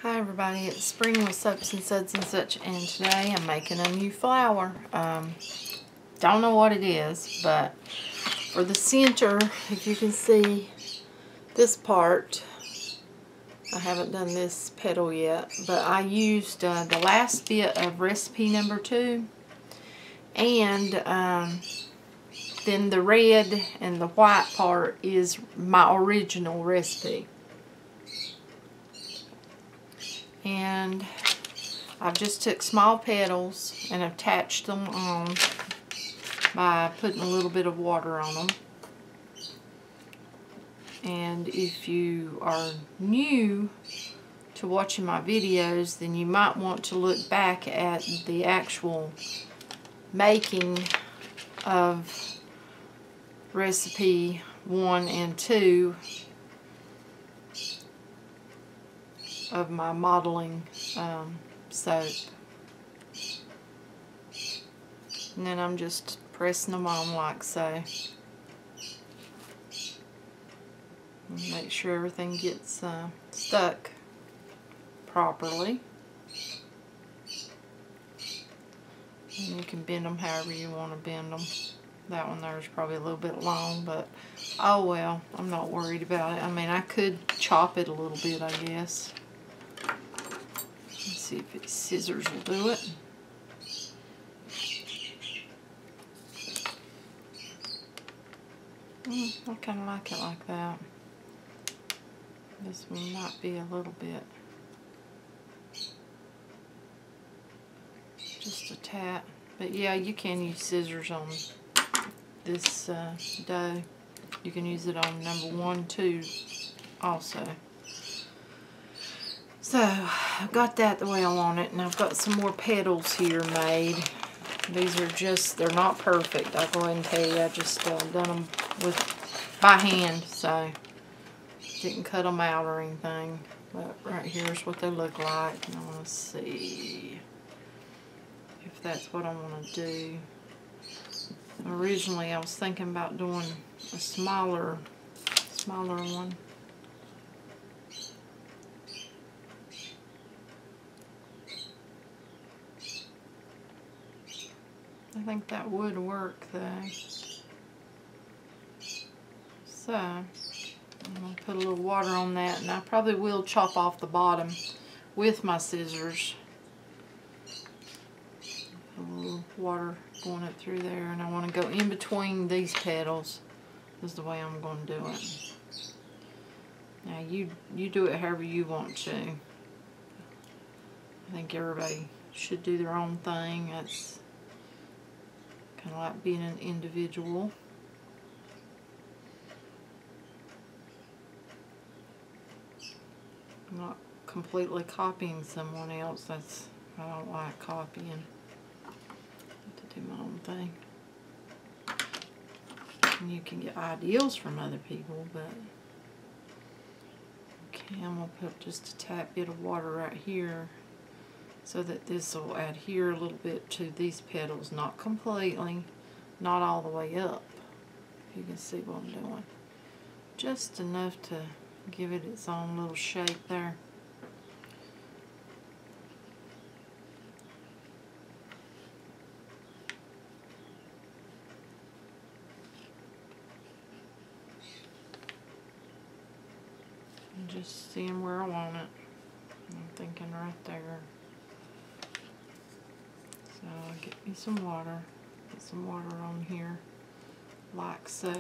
Hi everybody, it's Spring with Soaps and Suds and such, and today I'm making a new flower. Don't know what it is, but for the center, if you can see this part, I haven't done this petal yet, but I used the last bit of recipe number 2, and then the red and the white part is my original recipe. And I've just took small petals and attached them on by putting a little bit of water on them. And if you are new to watching my videos, then you might want to look back at the actual making of recipe 1 and 2 of my modeling soap. And then I'm just pressing them on like so. And make sure everything gets stuck properly. And you can bend them however you want to bend them. That one there is probably a little bit long, but oh well, I'm not worried about it. I mean, I could chop it a little bit, I guess. Let's see if scissors will do it. I kind of like it like that. This one might be a little bit, just a tad. But yeah, you can use scissors on this dough. You can use it on number 1, 2 also. So, I've got that the way I want it, and I've got some more petals here made. These are just, they're not perfect, I'll go ahead and tell you. I just done them by hand, so didn't cut them out or anything. But right here's what they look like, and I want to see if that's what I want to do. Originally, I was thinking about doing a smaller one. I think that would work though. So, I'm going to put a little water on that, and I probably will chop off the bottom with my scissors. A little water going up through there, and I want to go in between these petals. This is the way I'm going to do it. Now you do it however you want to. I think everybody should do their own thing. That's kind of like being an individual. I'm not completely copying someone else. I don't like copying. I have to do my own thing. And you can get ideals from other people, but okay, I'm going to put just a tad bit of water right here so that this will adhere a little bit to these petals. Not completely, not all the way up. If you can see what I'm doing. Just enough to give it its own little shape there. And just seeing where I want it. I'm thinking right there. So I'll get me some water. Get some water on here, like so.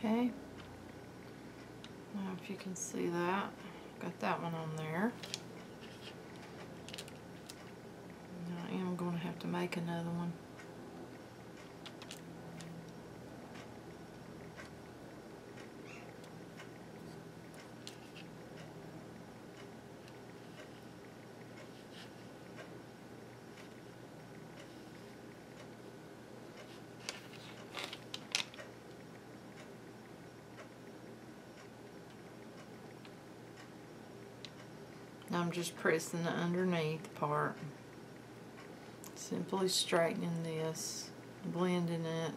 Okay. Now if you can see that, got that one on there. I am going to have to make another one. I'm just pressing the underneath part. Simply straightening this, blending it,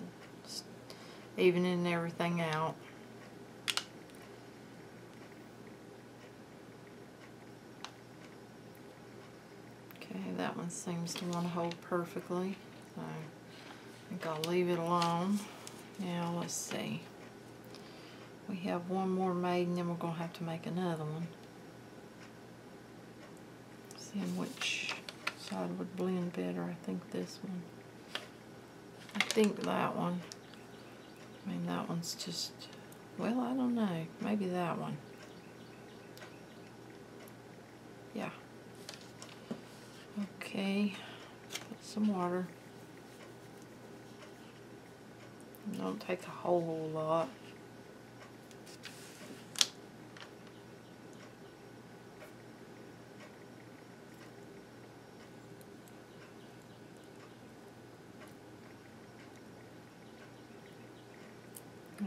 evening everything out. Okay, that one seems to want to hold perfectly, so I think I'll leave it alone. Now let's see. We have one more made and then we're going to have to make another one. Seeing which side would blend better. I think this one. I think that one. I mean, that one's just, well, I don't know. Maybe that one. Yeah. Okay. Put some water. Don't take a whole lot.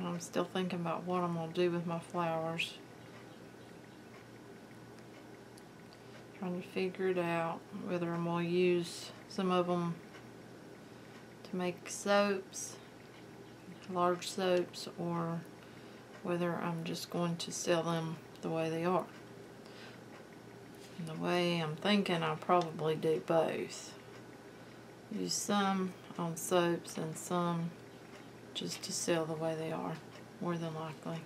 I'm still thinking about what I'm going to do with my flowers. Trying to figure it out, whether I'm going to use some of them to make soaps, large soaps, or whether I'm just going to sell them the way they are. And the way I'm thinking, I'll probably do both. Use some on soaps and some just to sell the way they are, more than likely.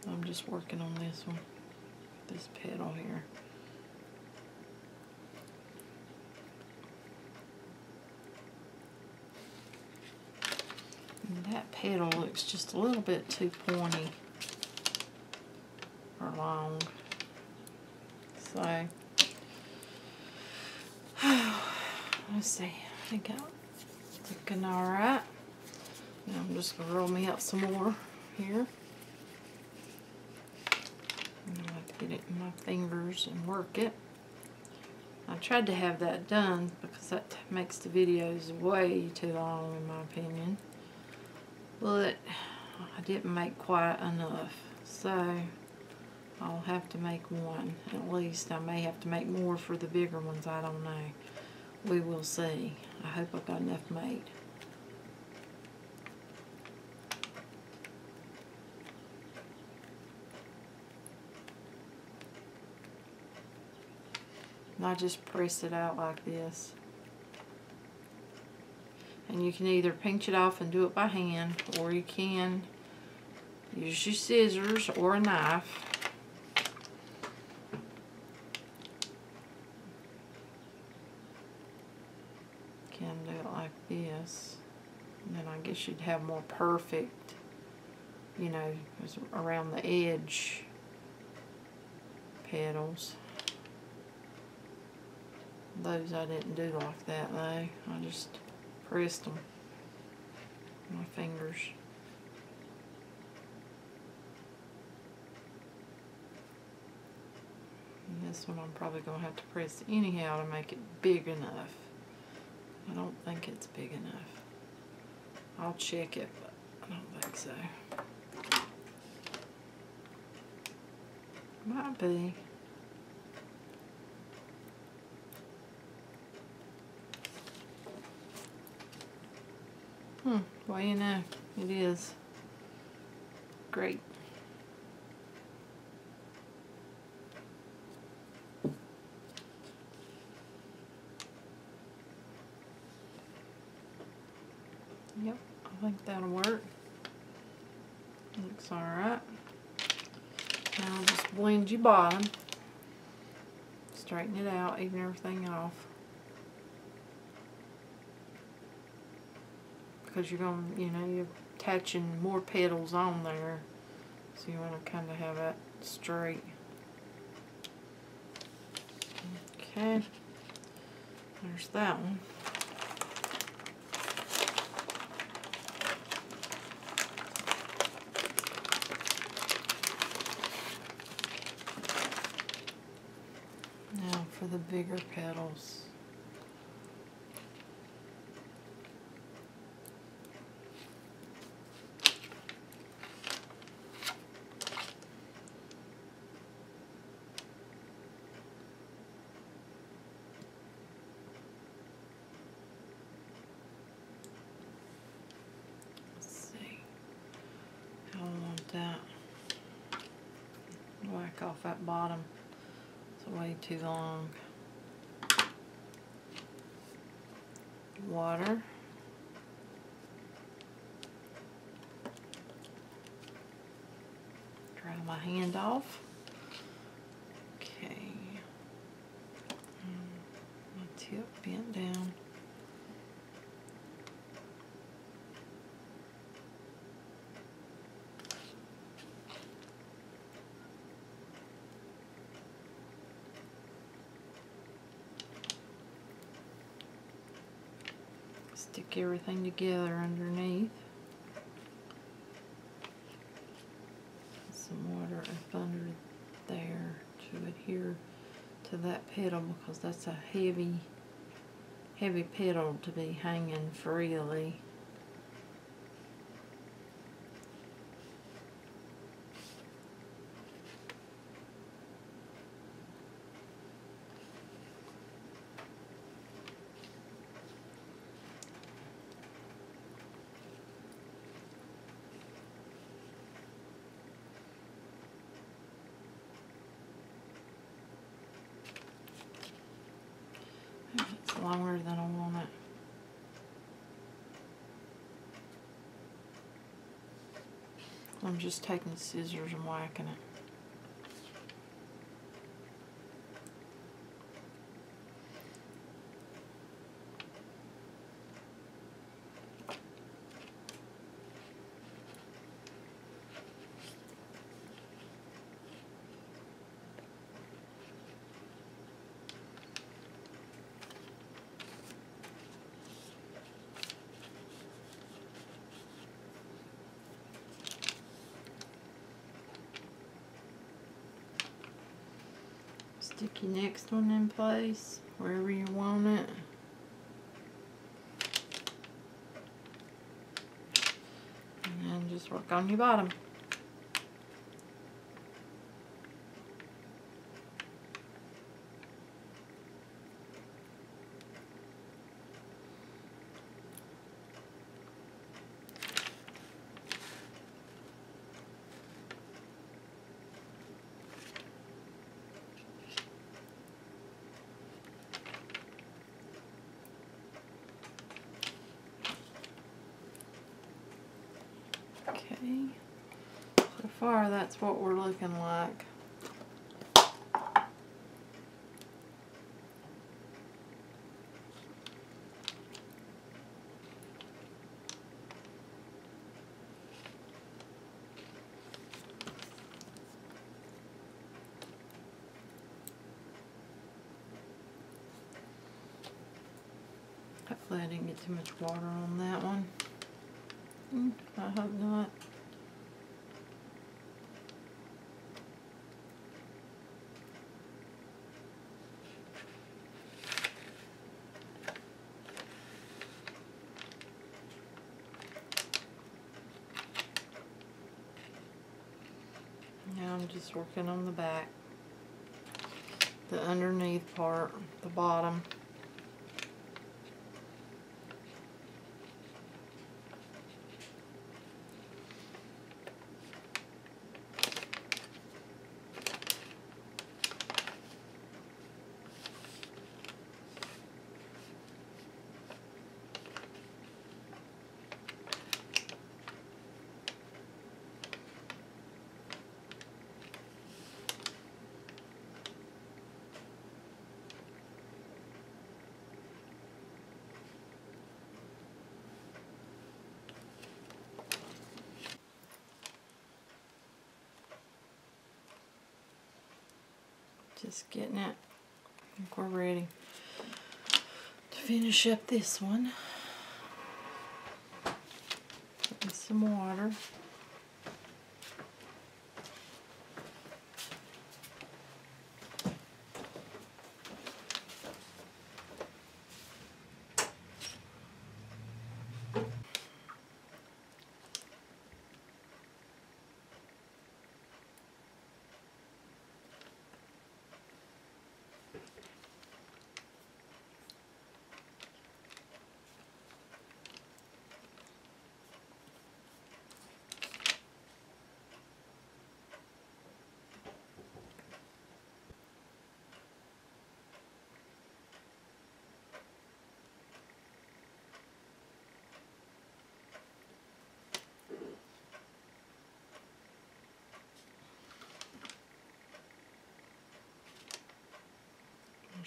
I'm just working on this one, this petal here. And that petal looks just a little bit too pointy or long. So let's see, I think I'm looking alright. Now I'm just going to roll me up some more here. And I like to get it in my fingers and work it. I tried to have that done because that makes the videos way too long in my opinion. But I didn't make quite enough. So I'll have to make one at least. I may have to make more for the bigger ones, I don't know. We will see. I hope I've got enough made. And I just press it out like this. And you can either pinch it off and do it by hand, or you can use your scissors or a knife. Can do it like this. And then I guess you'd have more perfect, you know, around the edge petals. Those I didn't do like that though. I just pressed them with my fingers. And this one I'm probably going to have to press anyhow to make it big enough. I don't think it's big enough. I'll check it, but I don't think so. Might be. Well, you know, it is. Great. Yep, I think that'll work. Looks alright. Now just blend your bottom. Straighten it out, even everything off. Because you're going to, you know, attaching more petals on there. So you want to kind of have that straight. Okay, there's that one. Now for the bigger petals. That whack off that bottom, it's way too long. Water, dry my hand off. Okay, my tip bent down. Stick everything together underneath. Some water up under there to adhere to that petal, because that's a heavy petal to be hanging freely. It's longer than I want it. I'm just taking scissors and whacking it. Stick your next one in place, wherever you want it. And then just work on your bottom. Okay, so far that's what we're looking like. Hopefully I didn't get too much water on that one. I hope not. Now I'm just working on the back, the underneath part, the bottom. Just getting it. I think we're ready to finish up this one. Put in some water.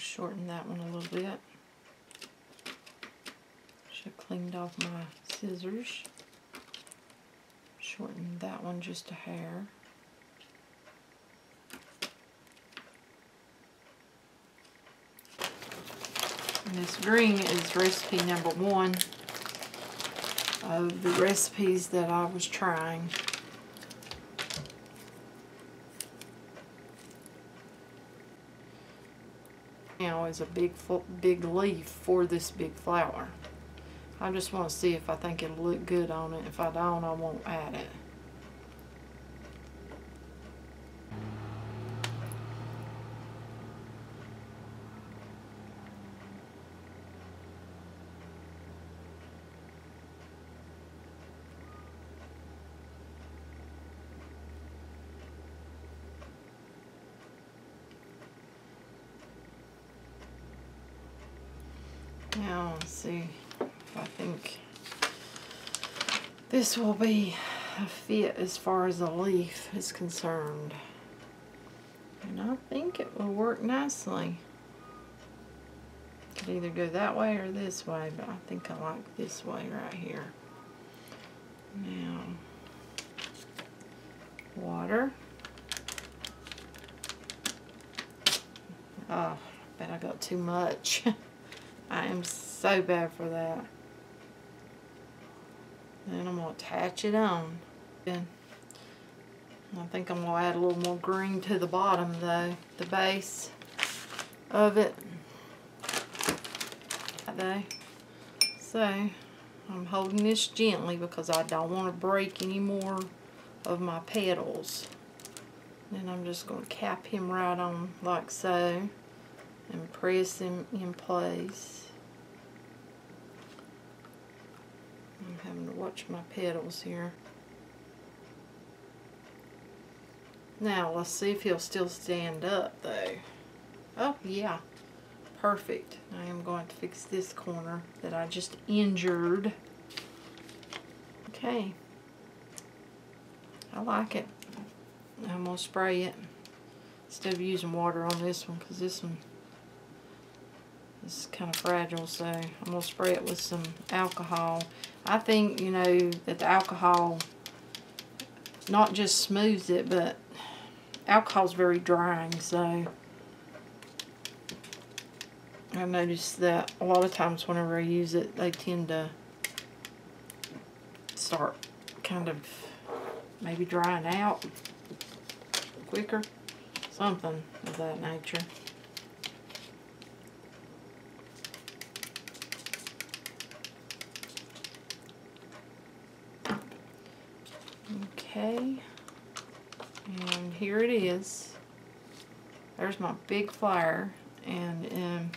Shorten that one a little bit. Should have cleaned off my scissors. Shorten that one just a hair. And this green is recipe number 1 of the recipes that I was trying. Now is a big leaf for this big flower. I just want to see if I think it'll look good on it. If I don't, I won't add it. Now, let's see if I think this will be a fit as far as the leaf is concerned. And I think it will work nicely. Could either go that way or this way, but I think I like this way right here. Now, water. Oh, I bet I got too much. I am so bad for that. Then I'm going to attach it on. And I think I'm going to add a little more green to the bottom though, the base of it. Right. So I'm holding this gently because I don't want to break any more of my petals. Then I'm just going to cap him right on like so and press him in place. I'm having to watch my petals here. Now let's see if he'll still stand up though. Oh yeah, perfect. I am going to fix this corner that I just injured. Okay, I like it. I'm going to spray it instead of using water on this one because this one is kind of fragile, so I'm going to spray it with some alcohol. I think, you know, that the alcohol not just smooths it, but alcohol's very drying, so I noticed that a lot of times whenever I use it, they tend to start kind of maybe drying out quicker, something of that nature. Okay, and here it is. There's my big flower, and if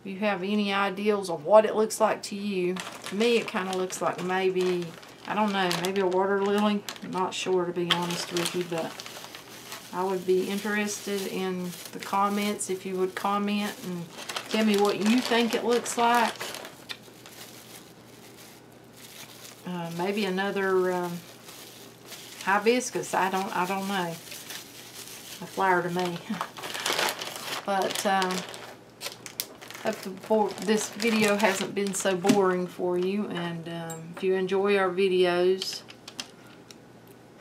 you have any ideas of what it looks like to you, to me it kind of looks like maybe, I don't know, maybe a water lily. I'm not sure, to be honest with you, but I would be interested in the comments if you would comment and tell me what you think it looks like. Maybe another hibiscus. I don't know. A flower to me. But hope this video hasn't been so boring for you, and if you enjoy our videos,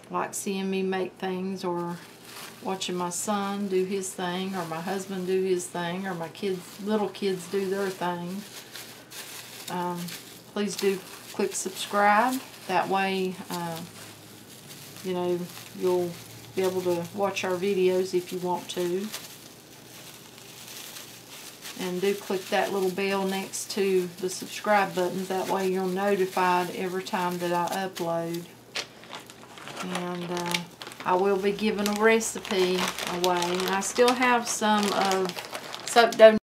like seeing me make things or watching my son do his thing, or my husband do his thing, or my little kids do their thing. Please do click subscribe. That way, you know, you'll be able to watch our videos if you want to. And do click that little bell next to the subscribe button. That way you're notified every time that I upload. And I will be giving a recipe away. And I still have some of soap dough